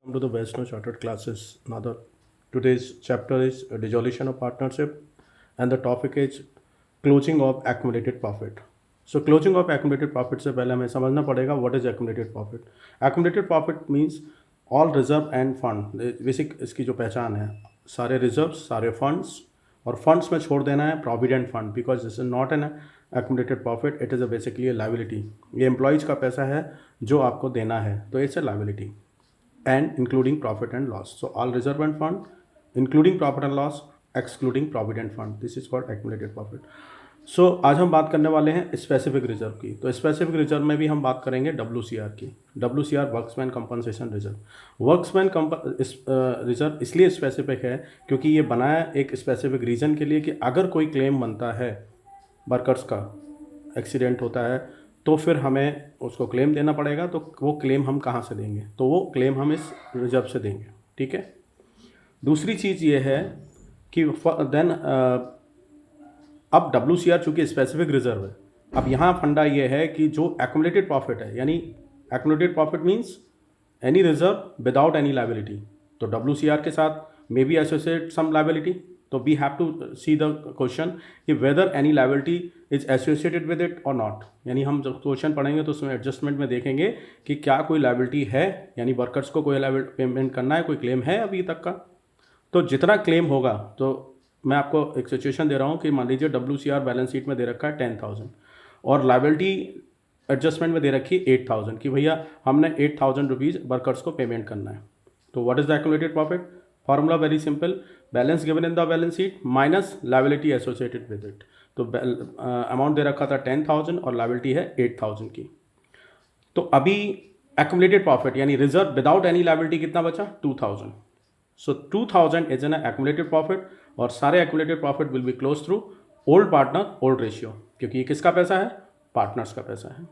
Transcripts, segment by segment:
Welcome to the Western Chartered classes. Today's chapter is dissolution of partnership, and the topic is closing of accumulated profit. So closing of accumulated profit से पहले हमें समझना पड़ेगा what is accumulated profit. Accumulated profit means all reserve and fund. Basic इसकी जो पहचान है, सारे reserves, सारे funds और funds में छोड़ देना है provident fund because this is not an accumulated profit. It is a basically a liability. ये employees का पैसा है जो आपको देना है, तो it's a liability. And including profit and loss. So all reserve and fund, including profit and loss, excluding provident fund. This is called accumulated profit. So आज हम बात करने वाले हैं स्पेसिफिक रिजर्व की. तो स्पेसिफिक रिजर्व में भी हम बात करेंगे WCR की. WCR workmen compensation reserve. Workmen reserve इसलिए स्पेसिफिक है क्योंकि ये बनाया एक स्पेसिफिक रीज़न के लिए कि अगर कोई क्लेम बनता है वर्कर्स का, एक्सीडेंट होता है, तो फिर हमें उसको क्लेम देना पड़ेगा. तो वो क्लेम हम कहाँ से देंगे? तो वो क्लेम हम इस रिजर्व से देंगे. ठीक है. दूसरी चीज़ ये है कि देन अब WCR चूँकि स्पेसिफिक रिजर्व है, अब यहाँ फंडा ये है कि जो एक्यूमुलेटेड प्रॉफिट है, यानी accumulated profit means any reserve without any liability. तो WCR के साथ may be associate some liability. तो we have to see the question कि whether any liability is associated with it और नॉट. यानी हम जब क्वेश्चन पढ़ेंगे तो उसमें एडजस्टमेंट में देखेंगे कि क्या कोई लायबिलिटी है, यानी वर्कर्स को कोई पेमेंट करना है, कोई क्लेम है अभी तक का. तो जितना क्लेम होगा, तो मैं आपको एक सिचुएशन दे रहा हूँ कि मान लीजिए WCR बैलेंस शीट में दे रखा है 10,000 और लायबिलिटी एडजस्टमेंट में दे रखी है 8,000 कि भैया हमने 8,000 रुपीज़ वर्कर्स को पेमेंट करना है. तो what is the accumulated profit? Formula very simple, balance given in the balance sheet minus liability associated with it. तो अमाउंट दे रखा था 10,000 और लायबिलिटी है 8,000 की. तो अभी एक्यूमुलेटेड प्रॉफिट यानी रिजर्व विदाउट एनी लायबिलिटी कितना बचा? 2,000. सो 2,000 इज एन एक्यूमुलेटेड प्रॉफिट और सारे accumulated profit will be close through old partner old ratio, क्योंकि ये किसका पैसा है? पार्टनर्स का पैसा है.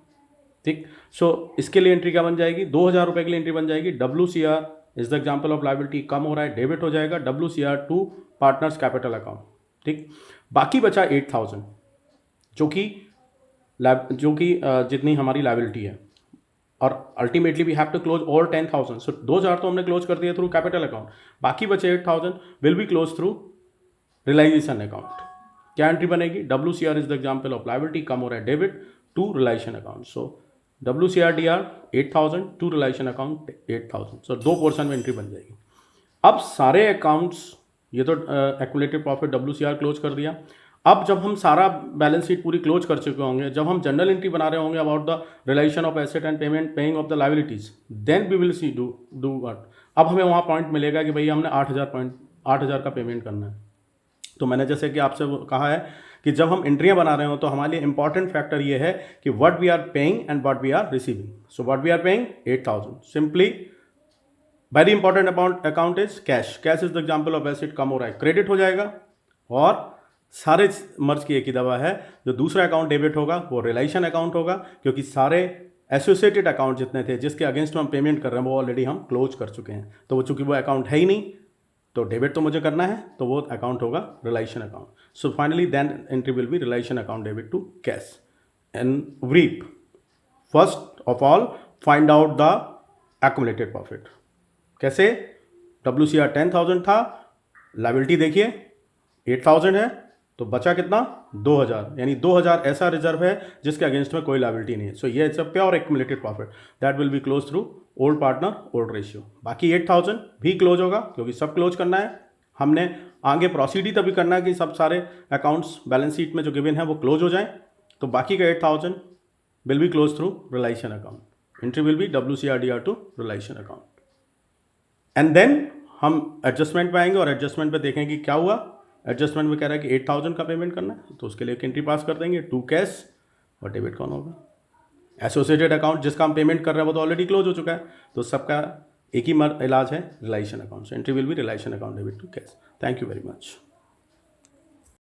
ठीक. सो इसके लिए एंट्री क्या बन जाएगी? 2,000 रुपये के लिए एंट्री बन जाएगी. WCR is the example of liability कम हो रहा है, डेबिट हो जाएगा WCR to partners capital account. ठीक. बाकी बचा 8,000 जो कि जितनी हमारी लायबिलिटी है, और ultimately we have to close all 10,000. So 2,000 तो हमने क्लोज कर दिया थ्रू कैपिटल अकाउंट, बाकी बचे 8,000 will be close through realisation account. क्या एंट्री बनेगी? WCR is the example of liability कम हो रहा है, debit to realisation account. So WCR DR 8,000 to realisation account 8,000. So दो पोर्शन में एंट्री बन जाएगी. अब सारे अकाउंट्स, ये तो एक्यूमुलेटेड प्रॉफिट WCR क्लोज कर दिया. अब जब हम सारा बैलेंस शीट पूरी क्लोज कर चुके होंगे, जब हम जनरल एंट्री बना रहे होंगे about the relation of asset and payment paying of the liabilities, then we will see do what. अब हमें वहाँ पॉइंट मिलेगा कि भैया हमने 8,000 का पेमेंट करना है. तो मैंने जैसे कि आपसे कहा है कि जब हम एंट्रियाँ बना रहे हो तो हमारे लिए इंपॉर्टेंट फैक्टर ये है कि what we are paying and what we are receiving. So what we are paying 8,000. Simply very important account is cash. Cash is the example of asset कम हो रहा है, क्रेडिट हो जाएगा. और सारे मर्ज की एक ही दवा है, जो दूसरा अकाउंट डेबिट होगा वो रियलाइजेशन अकाउंट होगा, क्योंकि सारे एसोसिएटेड अकाउंट जितने थे जिसके अगेंस्ट हम पेमेंट कर रहे हैं वो ऑलरेडी हम क्लोज कर चुके हैं. तो वो चूंकि वो अकाउंट है ही नहीं, तो डेबिट तो मुझे करना है, तो वो अकाउंट होगा realisation account. So finally then entry will be realisation account debit to cash. And व्रीप first of all find out the accumulated profit. कैसे? WCR 10,000 था, लायबिलिटी देखिए 8,000 है, तो बचा कितना? 2,000. यानी 2,000 ऐसा रिजर्व है जिसके अगेंस्ट में कोई लायबिलिटी नहीं है. सो ये it's a pure accumulated profit that will be close through old partner old ratio. बाकी 8,000 भी क्लोज होगा, क्योंकि सब क्लोज करना है. हमने आगे प्रोसीड ही तभी करना है कि सब सारे अकाउंट्स बैलेंस शीट में जो गिवन है वो क्लोज हो जाएं. तो बाकी का 8,000 will be close through realisation account. Entry will be WCR DR to realisation account. And then हम एडजस्टमेंट पे आएंगे और एडजस्टमेंट पे देखेंगे क्या हुआ. एडजस्टमेंट में कह रहा है कि 8,000 का पेमेंट करना है, तो उसके लिए एक एंट्री पास कर देंगे टू कैश, और डेबिट कौन होगा? एसोसिएटेड अकाउंट जिसका हम पेमेंट कर रहे हैं वो तो ऑलरेडी क्लोज हो चुका है, तो सबका एक ही इलाज है realisation account. Entry will be realisation account debit to cash. Thank you very much.